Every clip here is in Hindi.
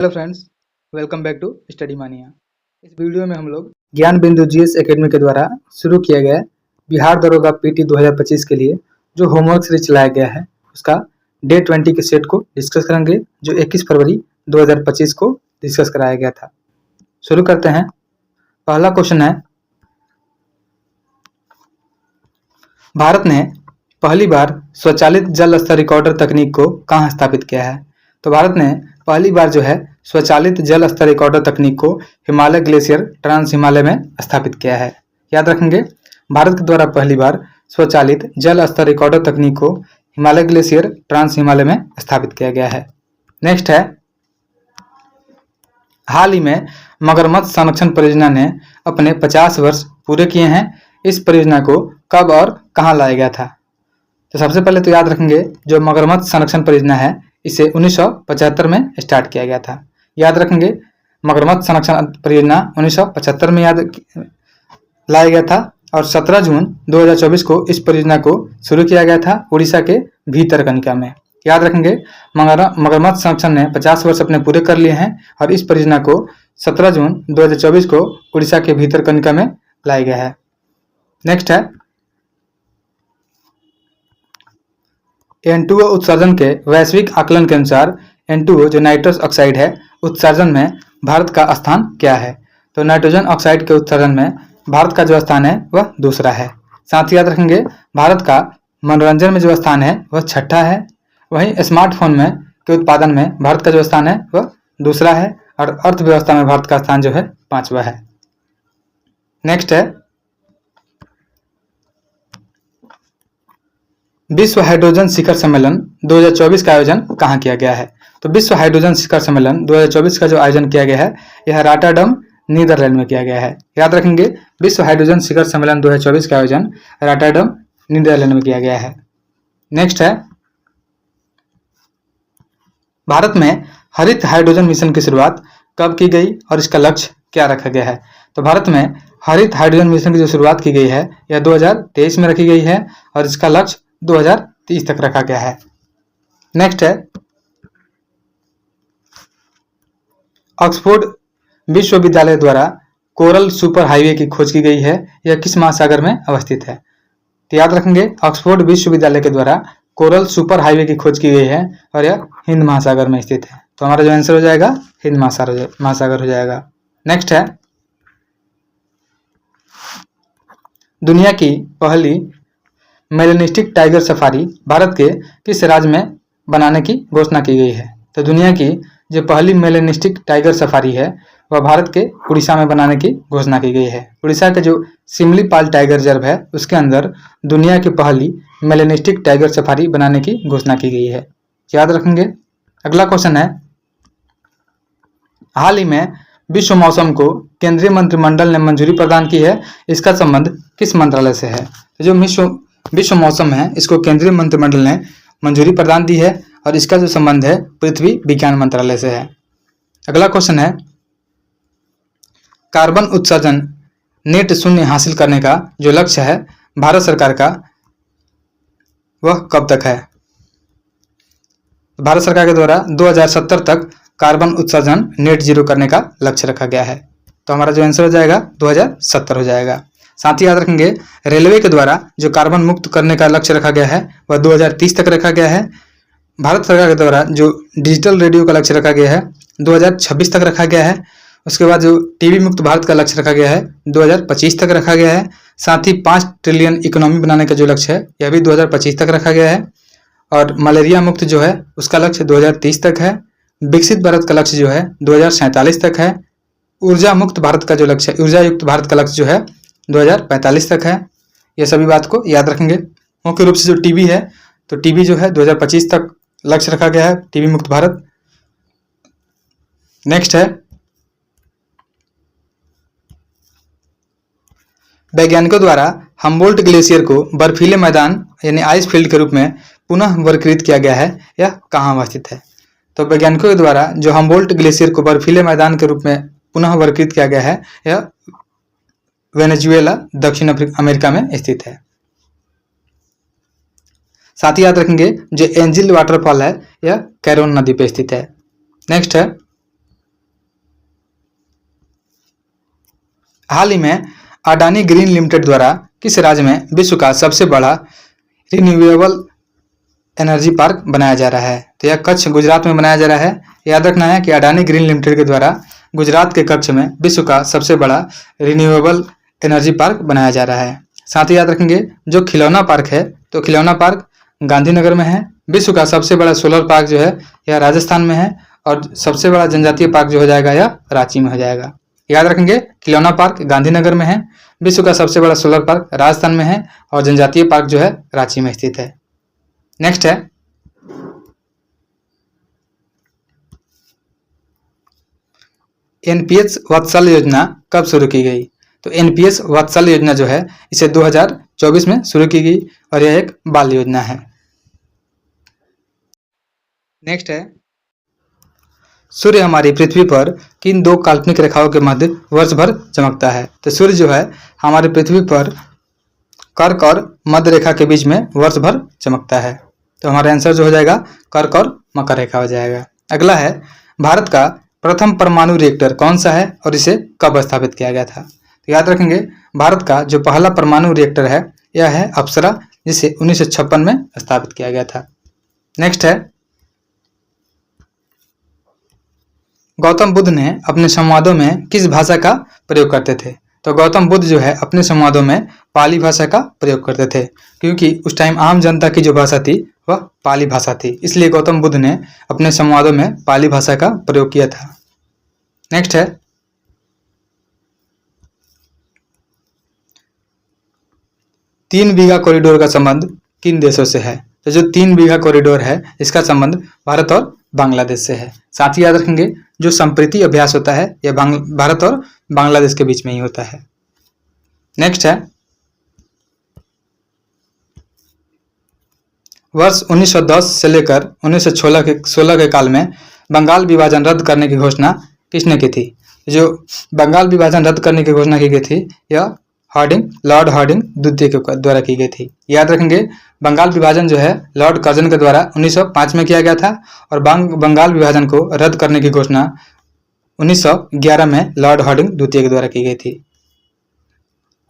Hello friends, welcome back to study mania. इस वीडियो में हम लोग ज्ञान बिंदु जीएस एकेडमी के द्वारा शुरू किया गया बिहार दरोगा पीटी 2025 के लिए जो होमवर्क सीरीज चलाया गया है उसका डे 20 के सेट को डिस्कस करेंगे जो 21 फरवरी 2025 को डिस्कस कराया गया था। शुरू करते हैं। पहला क्वेश्चन है, भारत ने पहली बार स्वचालित जल स्तर रिकॉर्डर तकनीक को कहाँ स्थापित किया है? तो भारत ने पहली बार जो है स्वचालित जल स्तर रिकॉर्डर तकनीक को हिमालय ग्लेशियर ट्रांस हिमालय में स्थापित किया है। याद रखेंगे, भारत के द्वारा पहली बार स्वचालित जल स्तर रिकॉर्डर तकनीक को हिमालय ग्लेशियर ट्रांस हिमालय में स्थापित किया गया है। नेक्स्ट है, हाल ही में मगरमच्छ संरक्षण परियोजना ने अपने 50 वर्ष पूरे किए हैं। इस परियोजना को कब और कहाँ लाया गया था? तो सबसे पहले तो याद रखेंगे, जो मगरमच्छ संरक्षण परियोजना है इसे 1975 में स्टार्ट किया गया था। याद रखेंगे, मगरमच्छ संरक्षण परियोजना 1975 में लाया गया था और 17 जून 2024 को इस परियोजना को शुरू किया गया था उड़ीसा के भीतरकनिका में। याद रखेंगे, मगरमच्छ संरक्षण ने 50 वर्ष अपने पूरे कर लिए हैं और इस परियोजना को 17 जून 2024 को उड़ीसा के भीतरकनिका में लाया गया है। नेक्स्ट है, N2O उत्सर्जन के वैश्विक आकलन के अनुसार N2O जो नाइट्रस ऑक्साइड है उत्सर्जन में भारत का स्थान क्या है? तो नाइट्रोजन ऑक्साइड के उत्सर्जन में भारत का जो स्थान है वह दूसरा है। साथ ही याद रखेंगे, भारत का मनोरंजन में जो स्थान है वह छठा है। वहीं स्मार्टफोन में के उत्पादन में भारत का जो स्थान है वह दूसरा है और अर्थव्यवस्था में भारत का स्थान जो है 5वां है। नेक्स्ट है, विश्व हाइड्रोजन शिखर सम्मेलन 2024 का आयोजन कहाँ किया गया है? तो विश्व हाइड्रोजन शिखर सम्मेलन 2024 का जो आयोजन किया गया है यह रॉटरडैम नीदरलैंड में किया गया है। याद रखेंगे, विश्व हाइड्रोजन शिखर सम्मेलन 2024 का आयोजन रॉटरडैम नीदरलैंड में किया गया है। नेक्स्ट है, भारत में हरित हाइड्रोजन मिशन की शुरुआत कब की गई और इसका लक्ष्य क्या रखा गया है? तो भारत में हरित हाइड्रोजन मिशन की जो शुरुआत की गई है यह 2023 में रखी गई है और इसका लक्ष्य 2030 तक रखा गया है। नेक्स्ट है, ऑक्सफोर्ड विश्वविद्यालय द्वारा कोरल सुपर हाईवे की खोज की गई है। यह किस महासागर में अवस्थित है? तो याद रखेंगे, ऑक्सफोर्ड विश्वविद्यालय के द्वारा कोरल सुपर हाईवे की खोज की गई है और यह हिंद महासागर में स्थित है। तो हमारा जो आंसर हो जाएगा हिंद महासागर हो जाएगा। नेक्स्ट है, दुनिया की पहली मेलेनिस्टिक टाइगर सफारी भारत के किस राज्य में बनाने की घोषणा की गई है? तो दुनिया की जो पहली मेलेनिस्टिक टाइगर सफारी है वह भारत के उड़ीसा में बनाने की घोषणा की गई है। उड़ीसा के जो सिमलीपाल टाइगर रिजर्व है उसके अंदर दुनिया की पहली मेलेनिस्टिक टाइगर सफारी बनाने की घोषणा की गई है। याद रखेंगे। अगला क्वेश्चन है, हाल ही में विश्व मौसम को केंद्रीय मंत्रिमंडल ने मंजूरी प्रदान की है। इसका संबंध किस मंत्रालय से है? तो जो विश्व मौसम है इसको केंद्रीय मंत्रिमंडल ने मंजूरी प्रदान दी है और इसका जो संबंध है पृथ्वी विज्ञान मंत्रालय से है। अगला क्वेश्चन है, कार्बन उत्सर्जन नेट शून्य हासिल करने का जो लक्ष्य है भारत सरकार का वह कब तक है? भारत सरकार के द्वारा 2070 तक कार्बन उत्सर्जन नेट जीरो करने का लक्ष्य रखा गया है। तो हमारा जो आंसर हो जाएगा 2070 हो जाएगा। साथ ही याद रखेंगे, रेलवे के द्वारा जो कार्बन मुक्त करने का लक्ष्य रखा गया है वह 2030 तक रखा गया है। भारत सरकार के द्वारा जो डिजिटल रेडियो का लक्ष्य रखा गया है 2026 तक रखा गया है। उसके बाद जो टीबी मुक्त भारत का लक्ष्य रखा गया है 2025 तक रखा गया है। साथ ही 5 ट्रिलियन इकोनॉमी बनाने का जो लक्ष्य है यह भी 2025 तक रखा गया है। और मलेरिया मुक्त जो है उसका लक्ष्य 2030 तक है। विकसित भारत का लक्ष्य जो है 2047 तक है। ऊर्जा मुक्त भारत का जो लक्ष्य ऊर्जा युक्त भारत का लक्ष्य जो है 2045 तक है। ये सभी बात को याद रखेंगे। मुख्य रूप से जो टीबी है तो टीबी जो है 2025 तक लक्ष्य रखा गया है, टीबी मुक्त भारत। नेक्स्ट है, वैज्ञानिकों द्वारा हम्बोल्ट ग्लेशियर को बर्फीले मैदान यानी आइस फील्ड के रूप में पुनः वर्गीकृत किया गया है। यह कहाँ अवस्थित है? तो वैज्ञानिकों के द्वारा जो हम्बोल्ट ग्लेशियर को बर्फीले मैदान के रूप में पुनः वर्गीकृत किया गया है यह वेनेजुएला दक्षिण अमेरिका में स्थित है। साथ ही याद रखेंगे, जो एंजिल वाटरफॉल है यह कैरोन नदी पे स्थित है। नेक्स्ट है, हाल ही में अडानी ग्रीन लिमिटेड द्वारा किस राज्य में विश्व का सबसे बड़ा रिन्यूएबल एनर्जी पार्क बनाया जा रहा है? तो यह कच्छ गुजरात में बनाया जा रहा है। याद रखना है कि अडानी ग्रीन लिमिटेड के द्वारा गुजरात के कच्छ में विश्व का सबसे बड़ा रिन्यूएबल एनर्जी पार्क बनाया जा रहा है। साथ ही याद रखेंगे जो खिलौना पार्क है, तो खिलौना पार्क गांधीनगर में है। विश्व का सबसे बड़ा सोलर पार्क जो है यह राजस्थान में है, और सबसे बड़ा जनजातीय पार्क जो हो जाएगा यह रांची में हो जाएगा। याद रखेंगे खिलौना पार्क गांधीनगर में है, विश्व का सबसे बड़ा सोलर पार्क राजस्थान में है, और जनजातीय पार्क जो है रांची में स्थित है। नेक्स्ट है एनपीएस वात्सल्य योजना कब शुरू की गई? तो एनपीएस वात्सल्य योजना जो है इसे 2024 में शुरू की गई, और यह एक बाल योजना है। नेक्स्ट है सूर्य हमारी पृथ्वी पर किन दो काल्पनिक रेखाओं के मध्य वर्ष भर चमकता है? तो सूर्य जो है हमारी पृथ्वी पर कर्क और मध्य रेखा के बीच में वर्ष भर चमकता है। तो हमारा आंसर जो हो जाएगा कर्क और मकर रेखा हो जाएगा। अगला है भारत का प्रथम परमाणु रिएक्टर कौन सा है और इसे कब स्थापित किया गया था? तो याद रखेंगे भारत का जो पहला परमाणु रिएक्टर है यह है अप्सरा, जिसे 1956 में स्थापित किया गया था। नेक्स्ट है गौतम बुद्ध ने अपने संवादों में किस भाषा का प्रयोग करते थे? तो गौतम बुद्ध जो है अपने संवादों में पाली भाषा का प्रयोग करते थे, क्योंकि उस टाइम आम जनता की जो भाषा थी वह पाली भाषा थी, इसलिए गौतम बुद्ध ने अपने संवादों में पाली भाषा का प्रयोग किया था। नेक्स्ट है तीन बीघा कॉरिडोर का संबंध किन देशों से है? तो जो 3 बीघा कॉरिडोर है इसका संबंध भारत और बांग्लादेश से है। साथ ही याद रखेंगे जो संप्रीति अभ्यास होता है यह भारत और बांग्लादेश के बीच में ही होता है। नेक्स्ट है वर्ष 1910 से लेकर 1916 के काल में बंगाल विभाजन रद्द करने की घोषणा किसने की थी? जो बंगाल विभाजन रद्द करने की घोषणा की गई थी यह लॉर्ड हार्डिंग द्वितीय के द्वारा की गई थी। याद रखेंगे बंगाल विभाजन जो है लॉर्ड कर्जन के द्वारा 1905 में किया गया था, और बंगाल विभाजन को रद्द करने की घोषणा 1911 में लॉर्ड हार्डिंग द्वितीय के द्वारा की गई थी,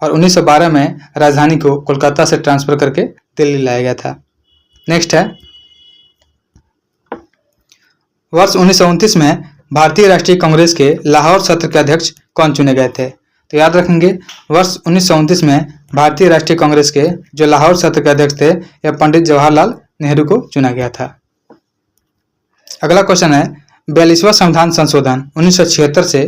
और 1912 में राजधानी को कोलकाता से ट्रांसफर करके दिल्ली लाया गया था। नेक्स्ट है वर्ष 1929 में भारतीय राष्ट्रीय कांग्रेस के लाहौर सत्र के अध्यक्ष कौन चुने गए थे? तो याद रखेंगे वर्ष 1929 में भारतीय राष्ट्रीय कांग्रेस के जो लाहौर सत्र के अध्यक्ष थे यह पंडित जवाहरलाल नेहरू को चुना गया था। अगला क्वेश्चन है 42वां संविधान संशोधन 1976 से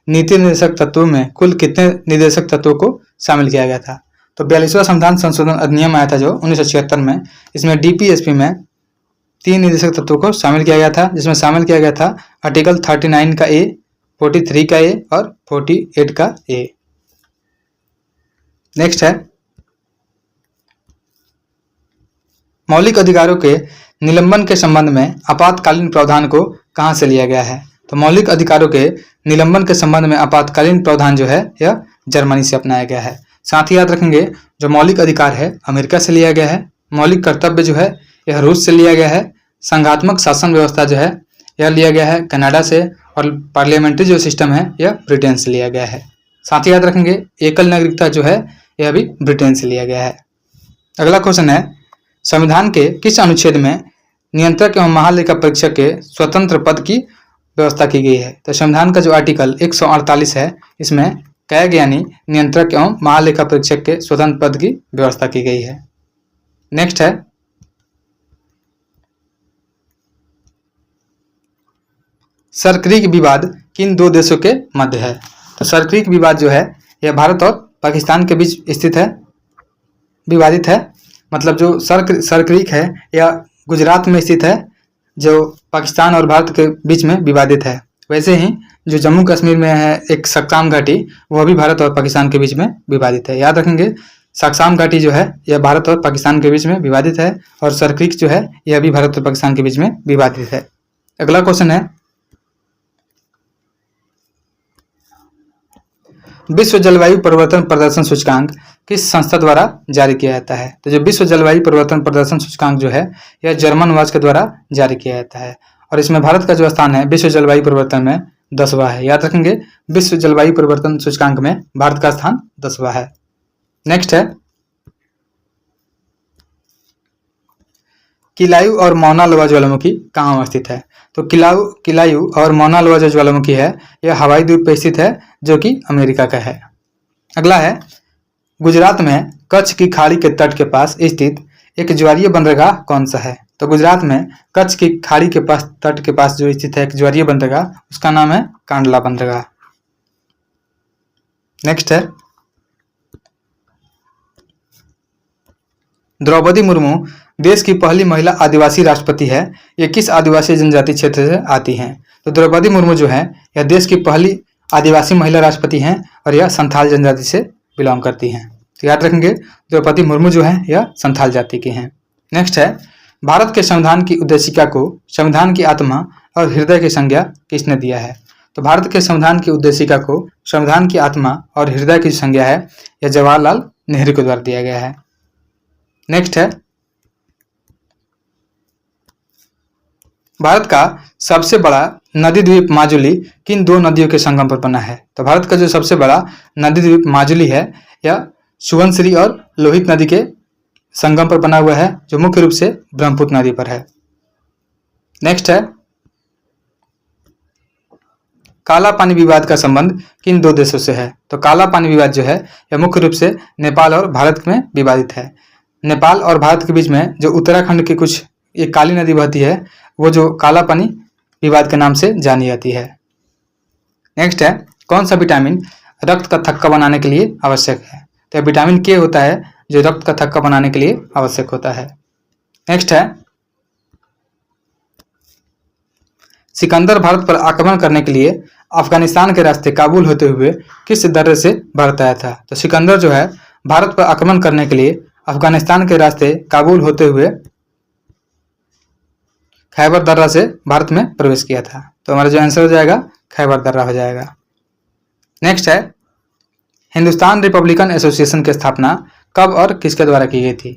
नीति निर्देशक तत्वों में कुल कितने निर्देशक तत्वों को शामिल किया गया था? तो 42वां संविधान संशोधन अधिनियम आया था जो 1976 में, इसमें डीपीएसपी में 3 निर्देशक तत्वों को शामिल किया गया था, जिसमें शामिल किया गया था आर्टिकल 39 का ए, 43 का ए और 48 का ए। नेक्स्ट है मौलिक अधिकारों के निलंबन के संबंध में आपातकालीन प्रावधान को कहां से लिया गया है? तो मौलिक अधिकारों के निलंबन के संबंध में आपातकालीन प्रावधान जो है यह जर्मनी से अपनाया गया है। साथ ही याद रखेंगे जो मौलिक अधिकार है अमेरिका से लिया गया है, मौलिक कर्तव्य जो है यह रूस से लिया गया है, संघात्मक शासन व्यवस्था जो है यह लिया गया है कनाडा से, और पार्लियामेंट्री जो सिस्टम है यह ब्रिटेन से लिया गया है। साथ ही याद रखेंगे एकल नागरिकता जो है यह भी ब्रिटेन से लिया गया है। अगला क्वेश्चन है संविधान के किस अनुच्छेद में नियंत्रक एवं महालेखा परीक्षक के स्वतंत्र पद की व्यवस्था की गई है? तो संविधान का जो आर्टिकल 148 है इसमें कैग यानी नियंत्रक एवं महालेखा परीक्षक के स्वतंत्र पद की व्यवस्था की गई है। नेक्स्ट है सर क्रीक विवाद किन 2 देशों के मध्य है? तो सर क्रीक विवाद जो है यह भारत और पाकिस्तान के बीच स्थित है, विवादित है। मतलब जो सर क्रीक है यह गुजरात में स्थित है, जो पाकिस्तान और भारत के बीच में विवादित है। वैसे ही जो जम्मू कश्मीर में है एक सक्साम घाटी, वह भी भारत और पाकिस्तान के बीच में विवादित है। याद रखेंगे सक्साम घाटी जो है यह भारत और पाकिस्तान के बीच में विवादित है, और सर क्रीक जो है यह भी भारत और पाकिस्तान के बीच में विवादित है। अगला क्वेश्चन है विश्व जलवायु परिवर्तन प्रदर्शन सूचकांक किस संस्था द्वारा जारी किया जाता है? तो जो विश्व जलवायु परिवर्तन प्रदर्शन सूचकांक जो है यह जर्मन वाच के द्वारा जारी किया जाता है, और इसमें भारत का जो स्थान है विश्व जलवायु परिवर्तन में 10वां है। याद रखेंगे, विश्व जलवायु परिवर्तन सूचकांक में भारत का स्थान 10वां है। नेक्स्ट है किलायू और मौना लोवा ज्वालामुखी कहाँ अवस्थित है? तो किलायू और मौना लोवा जो ज्वालामुखी है यह हवाई द्वीप पर स्थित है जो कि अमेरिका का है। अगला है गुजरात में कच्छ की खाड़ी के तट के पास स्थित एक ज्वारीय बंदरगाह कौन सा है? तो गुजरात में कच्छ की खाड़ी के पास तट के पास जो स्थित है एक ज्वारीय बंदरगाह, उसका नाम है कांडला बंदरगाह। नेक्स्ट है द्रौपदी मुर्मू देश की पहली महिला आदिवासी राष्ट्रपति है। ये किस आदिवासी जनजाति क्षेत्र से आती हैं? तो द्रौपदी मुर्मू जो है यह देश की पहली आदिवासी महिला राष्ट्रपति हैं और यह संथाल जनजाति से बिलोंग करती हैं। तो याद रखेंगे, द्रौपदी मुर्मू जो है यह संथाल जाति की हैं। नेक्स्ट है भारत के संविधान की उद्देशिका को संविधान की आत्मा और हृदय की संज्ञा किसने दिया है? तो भारत के संविधान की उद्देशिका को संविधान की आत्मा और हृदय की संज्ञा है यह जवाहरलाल नेहरू के द्वारा दिया गया है। नेक्स्ट है भारत का सबसे बड़ा नदी द्वीप माजुली किन दो नदियों के संगम पर बना है? तो भारत का जो सबसे बड़ा नदी द्वीप माजुली है यह सुबनसिरी और लोहित नदी के संगम पर बना हुआ है जो मुख्य रूप से ब्रह्मपुत्र नदी पर है। नेक्स्ट है काला पानी विवाद का संबंध किन दो देशों से है? तो काला पानी विवाद जो है यह मुख्य रूप से नेपाल और भारत में विवादित है। नेपाल और भारत के बीच में जो उत्तराखंड की कुछ एक काली नदी बहती है वो जो काला पानी विवाद के नाम से जानी जाती है। नेक्स्ट है कौन सा विटामिन रक्त का थक्का बनाने के लिए आवश्यक है? तो विटामिन के होता है जो रक्त का थक्का बनाने के लिए आवश्यक होता है। नेक्स्ट है सिकंदर भारत पर आक्रमण करने के लिए अफगानिस्तान के रास्ते काबुल होते हुए किस दर्रे से भारत आया था? तो सिकंदर जो है भारत पर आक्रमण करने के लिए अफगानिस्तान के रास्ते काबुल होते हुए खैबर दर्रा से भारत में प्रवेश किया था। तो हमारा जो आंसर हो जाएगा खैबर दर्रा हो जाएगा। नेक्स्ट है हिंदुस्तान रिपब्लिकन एसोसिएशन की स्थापना कब और किसके द्वारा की गई थी?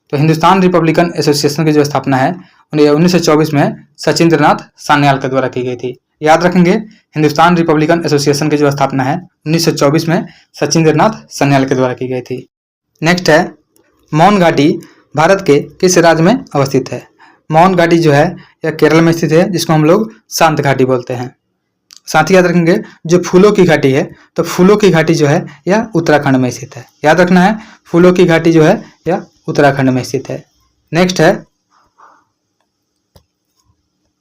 तो हिंदुस्तान रिपब्लिकन एसोसिएशन की जो स्थापना है 1924 में सचिंद्रनाथ सान्याल के द्वारा की गई थी। याद रखेंगे, हिंदुस्तान रिपब्लिकन एसोसिएशन की जो स्थापना है 1924 में सचिंद्रनाथ सान्याल के द्वारा की गई थी। नेक्स्ट है मौन घाटी भारत के किस राज्य में अवस्थित है? मौन घाटी जो है यह केरल में स्थित है जिसको हम लोग शांत घाटी बोलते हैं। साथ ही याद रखेंगे जो फूलों की घाटी है तो फूलों की घाटी जो है यह उत्तराखंड में स्थित है। याद रखना है, फूलों की घाटी जो है यह उत्तराखंड में स्थित है। नेक्स्ट है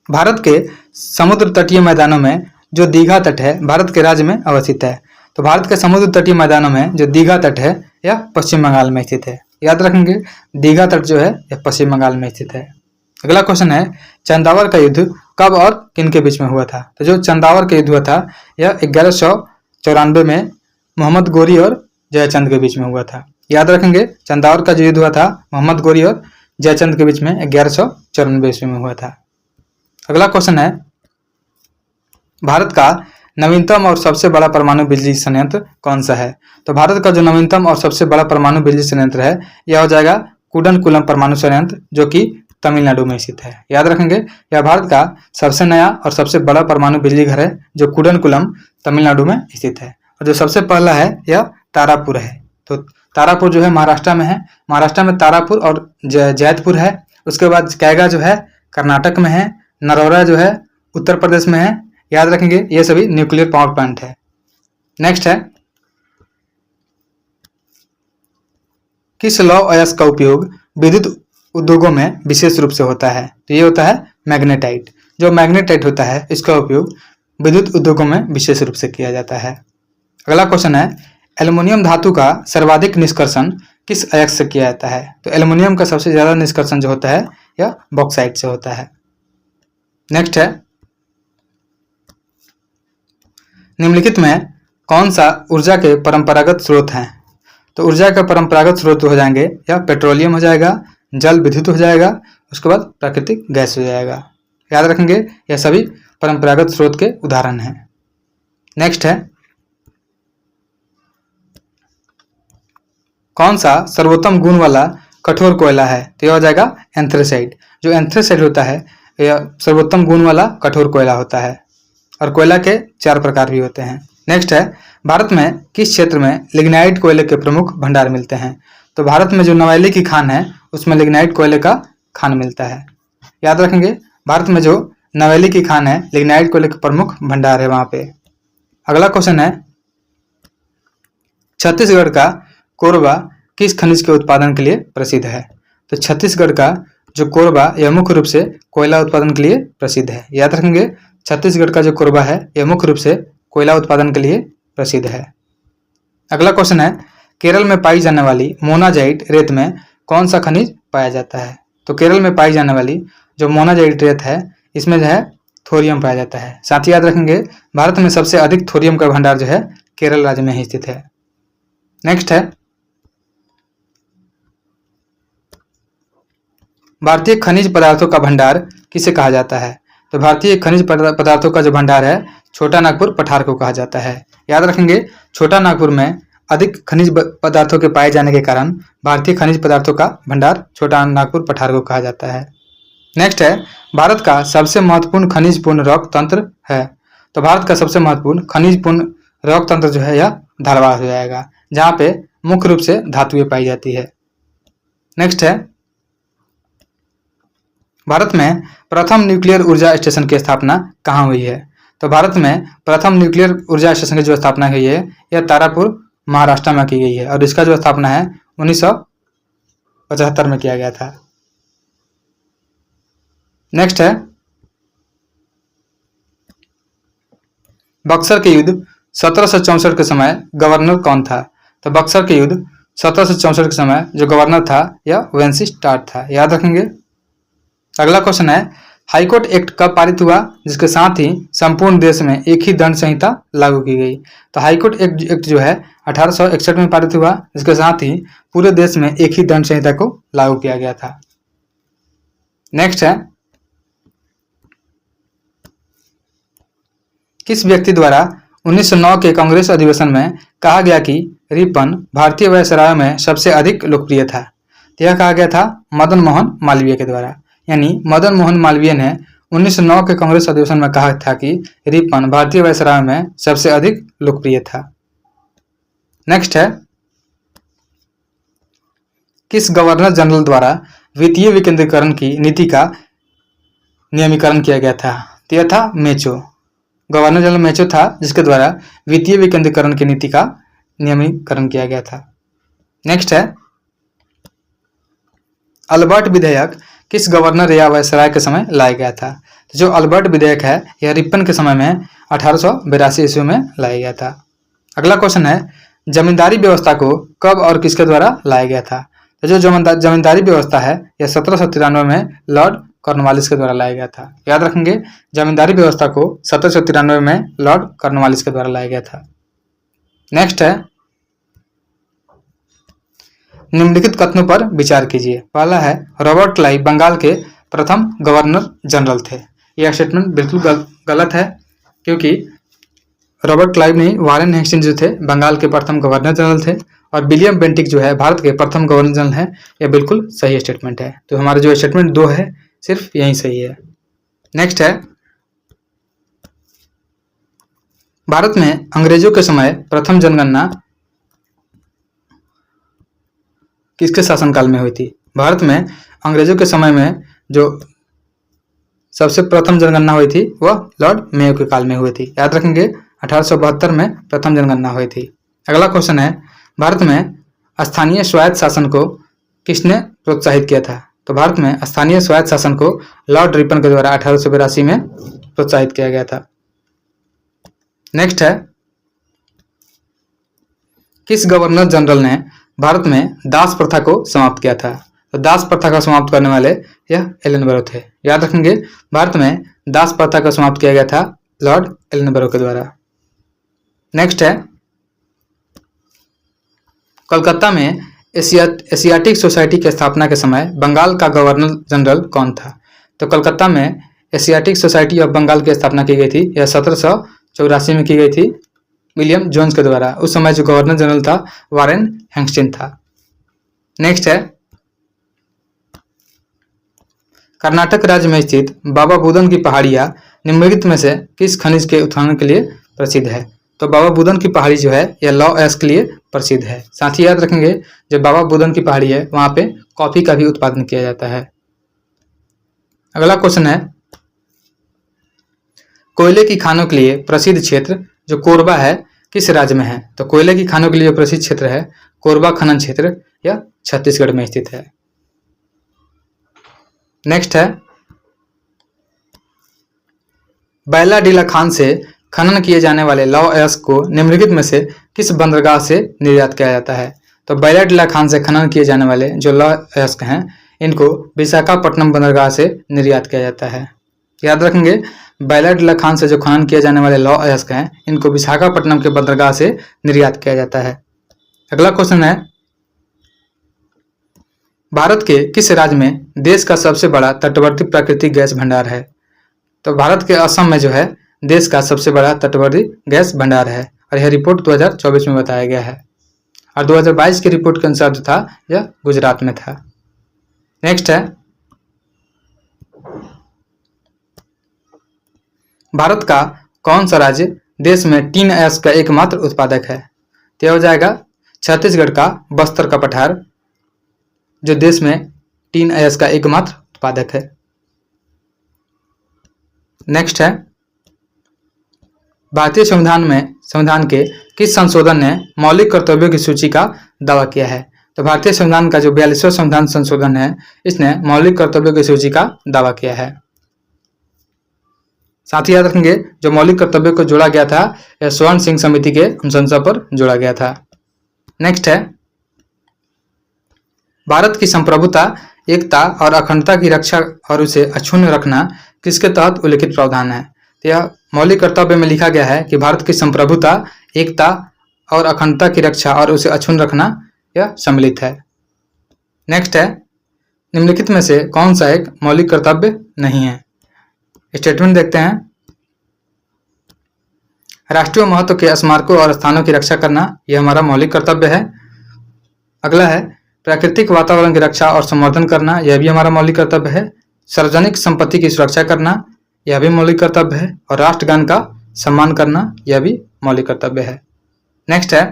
भारत के समुद्र तटीय मैदानों में जो दीघा तट है भारत के राज्य में अवस्थित है। तो भारत के समुद्र तटीय मैदानों में जो दीघा तट है यह पश्चिम बंगाल में स्थित है। याद रखेंगे, दीघा तट जो है यह पश्चिम बंगाल में स्थित है। अगला क्वेश्चन है चंदावर का युद्ध कब और किन के बीच में हुआ था? तो जो चंदावर का युद्ध हुआ था यह 1194 में मोहम्मद गोरी और जयचंद के बीच में हुआ था। याद रखेंगे, चंदावर का जो युद्ध हुआ था मोहम्मद गोरी और जयचंद के बीच में 1194 ईस्वी में हुआ था। अगला क्वेश्चन है भारत का नवीनतम और सबसे बड़ा परमाणु बिजली संयंत्र कौन सा है? तो भारत का जो नवीनतम और सबसे बड़ा परमाणु बिजली संयंत्र है यह हो जाएगा कुडनकुलम परमाणु संयंत्र जो कि तमिलनाडु में स्थित है। याद रखेंगे, यह भारत का सबसे नया और सबसे बड़ा परमाणु बिजली घर है जो कुडनकुलम तमिलनाडु में स्थित है। और जो सबसे पहला है यह तारापुर है। तो तारापुर जो है महाराष्ट्र में है। महाराष्ट्र में तारापुर और जैतपुर है। उसके बाद कैगा जो है कर्नाटक में है। नरोरा जो है उत्तर प्रदेश में है। याद रखेंगे, ये सभी न्यूक्लियर पावर प्लांट है। नेक्स्ट है किस लौह अयस्क का उपयोग विद्युत उद्योगों में विशेष रूप से होता है? तो ये होता है मैग्नेटाइट। जो मैग्नेटाइट होता है इसका उपयोग विद्युत उद्योगों में विशेष रूप से किया जाता है। अगला क्वेश्चन है एल्युमिनियम धातु का सर्वाधिक निष्कर्षण किस अयस्क से किया जाता है? तो एल्युमिनियम का सबसे ज्यादा निष्कर्षण जो होता है यह बॉक्साइट से होता है। नेक्स्ट है निम्नलिखित में कौन सा ऊर्जा के परंपरागत स्रोत हैं? तो ऊर्जा का परंपरागत स्रोत हो जाएंगे या पेट्रोलियम हो जाएगा, जल विद्युत हो जाएगा, उसके बाद प्राकृतिक गैस हो जाएगा। याद रखेंगे, यह सभी परंपरागत स्रोत के उदाहरण हैं। नेक्स्ट है कौन सा सर्वोत्तम गुण वाला कठोर कोयला है? तो यह हो जाएगा एंथ्रेसाइट। जो एंथ्रेसाइट होता है यह सर्वोत्तम गुण वाला कठोर कोयला होता है। और कोयला के 4 प्रकार भी होते हैं। नेक्स्ट है, भारत में किस क्षेत्र में लिग्नाइट कोयले के प्रमुख भंडार मिलते हैं? तो भारत में जो नवेली की खान है उसमें लिग्नाइट कोयले का खान मिलता है। याद रखेंगे, भारत में जो नवेली की खान है लिग्नाइट कोयले के प्रमुख भंडार है वहां पे। अगला क्वेश्चन है, छत्तीसगढ़ का कोरबा किस खनिज के उत्पादन के लिए प्रसिद्ध है? तो छत्तीसगढ़ का जो कोरबा यह मुख्य रूप से कोयला उत्पादन के लिए प्रसिद्ध है। याद रखेंगे, छत्तीसगढ़ का जो कोरबा है यह मुख्य रूप से कोयला उत्पादन के लिए प्रसिद्ध है। अगला क्वेश्चन है, केरल में पाई जाने वाली मोनाजाइट रेत में कौन सा खनिज पाया जाता है? तो केरल में पाई जाने वाली जो मोनाजाइट रेत है इसमें जो है थोरियम पाया जाता है। साथ ही याद रखेंगे, भारत में सबसे अधिक थोरियम का भंडार जो है केरल राज्य में ही स्थित है। नेक्स्ट है, भारतीय खनिज पदार्थों का भंडार किसे कहा जाता है? तो भारतीय खनिज पदार्थों का जो भंडार है छोटा नागपुर पठार को कहा जाता है। याद रखेंगे, छोटा नागपुर में अधिक खनिज पदार्थों के पाए जाने के कारण भारतीय खनिज पदार्थों का भंडार छोटा नागपुर पठार को कहा जाता है। नेक्स्ट है, भारत का सबसे महत्वपूर्ण खनिज पूर्ण रॉक तंत्र है? तो भारत का सबसे महत्वपूर्ण खनिज पूर्ण रॉक तंत्र जो है यह धारवाड़ हो जाएगा, जहाँ पे मुख्य रूप से धातुएं पाई जाती है। नेक्स्ट है, भारत में प्रथम न्यूक्लियर ऊर्जा स्टेशन की स्थापना कहाँ हुई है? तो भारत में प्रथम न्यूक्लियर ऊर्जा स्टेशन की जो स्थापना हुई है यह तारापुर महाराष्ट्र में की गई है और इसका जो स्थापना है 1975 में किया गया था। नेक्स्ट है, बक्सर के युद्ध 1764 के समय गवर्नर कौन था? तो बक्सर के युद्ध 1764 के समय जो गवर्नर था यह वेंसिस्टार्ट था। याद रखेंगे। अगला क्वेश्चन है, हाईकोर्ट एक्ट कब पारित हुआ जिसके साथ ही संपूर्ण देश में एक ही दंड संहिता लागू की गई? तो हाईकोर्ट एक्ट जो है 1861 में पारित हुआ, जिसके साथ ही पूरे देश में एक ही दंड संहिता को लागू किया गया था। नेक्स्ट है, किस व्यक्ति द्वारा 1909 के कांग्रेस अधिवेशन में कहा गया कि रिपन भारतीय वायसराय में सबसे अधिक लोकप्रिय था? तो यह कहा गया था मदन मोहन मालवीय के द्वारा। यानी मदन मोहन मालवीय ने 1909 के कांग्रेस अधिवेशन में कहा था कि रिपन भारतीय वायसराय में सबसे अधिक लोकप्रिय था। नेक्स्ट है, किस गवर्नर जनरल द्वारा वित्तीय विकेंद्रीकरण की नीति का नियमीकरण किया गया था? तो यह था मेचो। गवर्नर जनरल मेचो था जिसके द्वारा वित्तीय विकेंद्रीकरण की नीति का नियमीकरण किया गया था। नेक्स्ट है, अल्बर्ट विधेयक किस गवर्नर या वायसराय के समय लाया गया था? तो जो अल्बर्ट विधेयक है यह रिपन के समय में 1882 ईस्वी में लाया गया था। अगला क्वेश्चन है, जमींदारी व्यवस्था को कब और किसके द्वारा लाया गया था? तो जो जमींदारी व्यवस्था है यह 1793 में लॉर्ड कॉर्नवालिस के द्वारा लाया गया था। याद रखेंगे, जमींदारी व्यवस्था को 1793 में लॉर्ड कॉर्नवालिस के द्वारा लाया गया था। नेक्स्ट है, निम्नलिखित कथनों पर विचार कीजिए। पहला है, रॉबर्ट क्लाइव बंगाल के प्रथम गवर्नर जनरल थे। यह स्टेटमेंट बिल्कुल गलत है, क्योंकि रॉबर्ट क्लाइव नहीं, वारेन हेस्टिंग्स जो थे बंगाल के प्रथम गवर्नर जनरल थे, और विलियम बेंटिक जो है भारत के प्रथम गवर्नर जनरल है। यह बिल्कुल सही स्टेटमेंट है। तो हमारा जो स्टेटमेंट 2 है सिर्फ यही सही है। नेक्स्ट है, भारत में अंग्रेजों के समय प्रथम जनगणना किसके शासनकाल में हुई थी? भारत में अंग्रेजों के समय में जो सबसे प्रथम जनगणना हुई थी वह लॉर्ड मेयो के काल में हुई थी। याद रखेंगे, 1872 में प्रथम जनगणना हुई थी। अगला क्वेश्चन है, भारत में स्थानीय स्वायत्त शासन को किसने प्रोत्साहित किया था? तो भारत में स्थानीय स्वायत्त शासन को लॉर्ड रिपन के द्वारा 1882 में प्रोत्साहित किया गया था। नेक्स्ट है, किस गवर्नर जनरल ने भारत में दास प्रथा को समाप्त किया था? तो दास प्रथा का समाप्त करने वाले यह एलनबरो थे। याद रखेंगे, भारत में दास प्रथा को समाप्त किया गया था लॉर्ड एलनबरो के द्वारा। नेक्स्ट है, कोलकाता में एशियाटिक सोसाइटी की स्थापना के समय बंगाल का गवर्नर जनरल कौन था? तो कोलकाता में एशियाटिक सोसाइटी ऑफ बंगाल की स्थापना की गई थी। यह 1784 में की गई थी विलियम जोन्स के द्वारा। उस समय जो गवर्नर जनरल था वारेन हेस्टिंग्स था। नेक्स्ट है, कर्नाटक राज्य में स्थित बाबा बुदन की पहाड़ियां निम्नलिखित में से किस खनिज के उत्खनन के लिए प्रसिद्ध है? तो बाबा बुदन की पहाड़ी जो है यह लौह अयस्क के लिए प्रसिद्ध है। साथ ही याद रखेंगे जो बाबा बुदन की पहाड़ी है वहां पे कॉफी का भी उत्पादन किया जाता है। अगला क्वेश्चन है, कोयले की खानों के लिए प्रसिद्ध क्षेत्र जो कोरबा है किस राज्य में है? तो कोयले की खानों के लिए जो प्रसिद्ध क्षेत्र है कोरबा खनन क्षेत्र यह छत्तीसगढ़ में स्थित है। नेक्स्ट है, बैलाडीला खान से खनन किए जाने वाले लौह अयस्क को निम्नलिखित में से किस बंदरगाह से निर्यात किया जाता है? तो बैलाडीला खान से खनन किए जाने वाले जो लौह अयस्क हैं इनको विशाखापट्टनम बंदरगाह से निर्यात किया जाता है। याद रखेंगे बैलाडीला खान से जो खनन किए जाने वाले लौह अयस्क हैं इनको विशाखापट्टनम के बंदरगाह से निर्यात किया जाता है। अगला क्वेश्चन है, भारत के किस राज्य में देश का सबसे बड़ा तटवर्ती प्राकृतिक गैस भंडार है? तो भारत के असम में जो है देश का सबसे बड़ा तटवर्ती गैस भंडार है और यह रिपोर्ट 2024 में बताया गया है और 2022 की रिपोर्ट के अनुसार जो था यह गुजरात में था। नेक्स्ट है, भारत का कौन सा राज्य देश में टीन अयस्क का एकमात्र उत्पादक है? तो यह हो जाएगा छत्तीसगढ़ का बस्तर का पठार जो देश में टीन अयस्क का एकमात्र उत्पादक है। नेक्स्ट है, भारतीय संविधान के किस संशोधन ने मौलिक कर्तव्यों की सूची का दावा किया है? तो भारतीय संविधान का जो 42वां संविधान संशोधन है इसने मौलिक कर्तव्यों की सूची का दावा किया है। साथ ही याद रखेंगे जो मौलिक कर्तव्यों को जोड़ा गया था यह स्वर्ण सिंह समिति के अनुशंसा पर जोड़ा गया था। नेक्स्ट है, भारत की संप्रभुता, एकता और अखंडता की रक्षा और उसे अक्षुण्ण रखना किसके तहत उल्लिखित प्रावधान है? तो यह मौलिक कर्तव्य में लिखा गया है कि भारत की संप्रभुता, एकता और अखंडता की रक्षा और उसे अक्षुण्ण रखना यह सम्मिलित है। नेक्स्ट है, निम्नलिखित में से कौन सा एक मौलिक कर्तव्य नहीं है? स्टेटमेंट देखते हैं, राष्ट्रीय महत्व के स्मारकों और स्थानों की रक्षा करना यह हमारा मौलिक कर्तव्य है। अगला है, प्राकृतिक वातावरण की रक्षा और संवर्धन करना यह भी हमारा मौलिक कर्तव्य है। सार्वजनिक संपत्ति की सुरक्षा करना यह भी मौलिक कर्तव्य है और राष्ट्रगान का सम्मान करना यह भी मौलिक कर्तव्य है। नेक्स्ट है,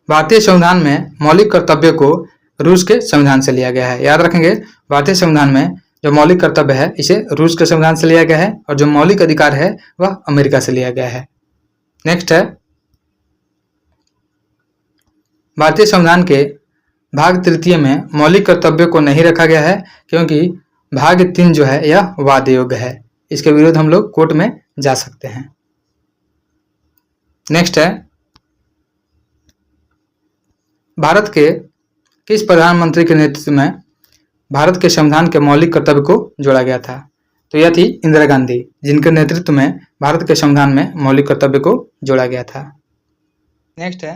भारतीय संविधान में मौलिक कर्तव्यों को रूस के संविधान से लिया गया है। याद रखेंगे भारतीय संविधान में जो मौलिक कर्तव्य है इसे रूस के संविधान से लिया गया है और जो मौलिक अधिकार है वह अमेरिका से लिया गया है। नेक्स्ट है, भारतीय संविधान के भाग 3 में मौलिक कर्तव्यों को नहीं रखा गया है क्योंकि भाग 3 जो है यह वाद योग्य है, इसके विरुद्ध हम लोग कोर्ट में जा सकते हैं। नेक्स्ट है, भारत के किस प्रधानमंत्री के नेतृत्व में भारत के संविधान के मौलिक कर्तव्य को जोड़ा गया था? तो यह थी इंदिरा गांधी जिनके नेतृत्व में भारत के संविधान में मौलिक कर्तव्य को जोड़ा गया था। नेक्स्ट है,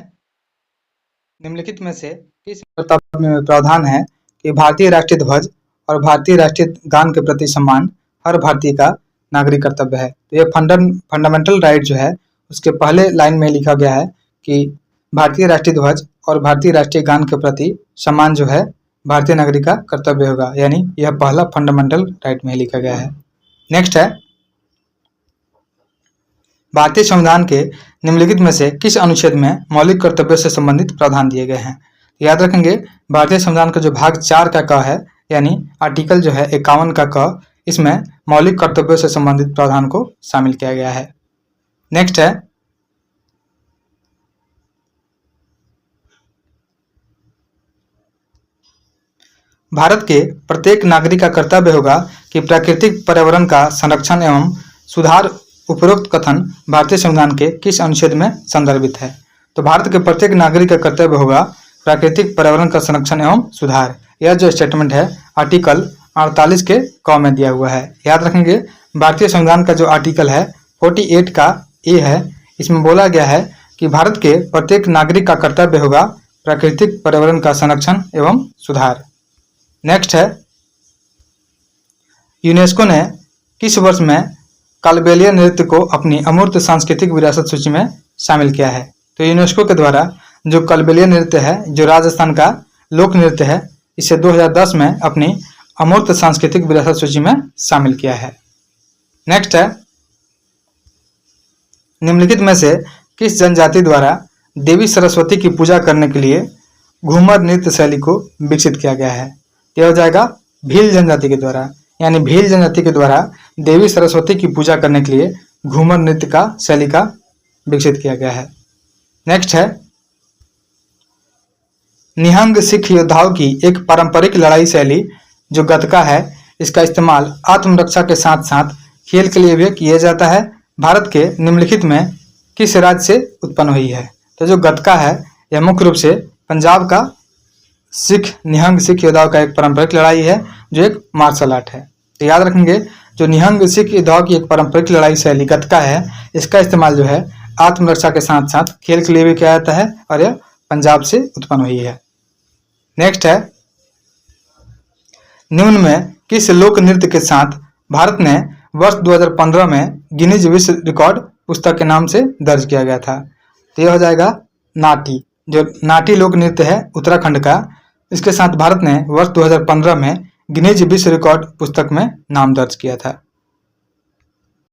निम्नलिखित में से किस कर्तव्य में प्रावधान है कि भारतीय राष्ट्रीय ध्वज और भारतीय राष्ट्रीय गान के प्रति सम्मान हर भारतीय का नागरिक कर्तव्य है? तो यह फंडामेंटल राइट जो है उसके पहले लाइन में लिखा गया है कि भारतीय राष्ट्रीय ध्वज और भारतीय राष्ट्रीय गान के प्रति सम्मान जो है भारतीय नागरिक का कर्तव्य होगा, यानी यह पहला फंडामेंटल राइट में लिखा गया है। नेक्स्ट है, भारतीय संविधान के निम्नलिखित में से किस अनुच्छेद में मौलिक कर्तव्यों से संबंधित प्रावधान दिए गए हैं? याद रखेंगे भारतीय संविधान का जो भाग 4 का क है यानी आर्टिकल जो है 51 का क, इसमें मौलिक कर्तव्यों से संबंधित प्रावधान को शामिल किया गया है। नेक्स्ट है, भारत के प्रत्येक नागरिक का कर्तव्य होगा कि प्राकृतिक पर्यावरण का संरक्षण एवं सुधार। उपरोक्त कथन भारतीय संविधान के किस अनुच्छेद में संदर्भित है? तो भारत के प्रत्येक नागरिक का कर्तव्य होगा प्राकृतिक पर्यावरण का संरक्षण एवं सुधार। यह जो स्टेटमेंट है आर्टिकल 48 के क में दिया हुआ है। याद रखेंगे भारतीय संविधान का जो आर्टिकल है 48 का ए है, इसमें बोला गया है कि भारत के प्रत्येक नागरिक का कर्तव्य होगा प्राकृतिक पर्यावरण का संरक्षण एवं सुधार। नेक्स्ट है, यूनेस्को ने किस वर्ष में कालबेलिया नृत्य को अपनी अमूर्त सांस्कृतिक विरासत सूची में शामिल किया है? तो यूनेस्को के द्वारा जो कालबेलिया नृत्य है जो राजस्थान का लोक नृत्य है इसे 2010 में अपनी अमूर्त सांस्कृतिक विरासत सूची में शामिल किया है। नेक्स्ट है, निम्नलिखित में से किस जनजाति द्वारा देवी सरस्वती की पूजा करने के लिए घूमर नृत्य शैली को विकसित किया गया है? यह हो जाएगा भील जनजाति के द्वारा, यानी भील जनजाति के द्वारा देवी सरस्वती की पूजा करने के लिए घूमर नृत्य का शैली का विकसित किया गया है। नेक्स्ट है, निहंग सिख योद्धाओं की एक पारंपरिक लड़ाई शैली जो गतका है, इसका इस्तेमाल आत्मरक्षा के साथ साथ खेल के लिए भी किया जाता है। भारत के निम्नलिखित में किस राज्य से उत्पन्न हुई है? तो जो गतका है यह मुख्य रूप से पंजाब का निहंग सिख योद्धाओं का एक पारंपरिक लड़ाई है जो एक मार्शल आर्ट है। तो याद रखेंगे, जो निहंग सिख योद्धाओं की एक पारंपरिक लड़ाई शैली गतका है, इसका इस्तेमाल जो है आत्मरक्षा के साथ साथ खेल के लिए भी किया जाता है और यह पंजाब से उत्पन्न हुई है। नेक्स्ट है, निम्न में किस लोक नृत्य के साथ भारत ने वर्ष 2015 में गिनीज विश्व रिकॉर्ड पुस्तक के नाम से दर्ज किया गया था? तो यह हो जाएगा नाटी। जो नाटी लोक नृत्य है उत्तराखंड का, इसके साथ भारत ने वर्ष 2015 में गिनीज विश्व रिकॉर्ड पुस्तक में नाम दर्ज किया था।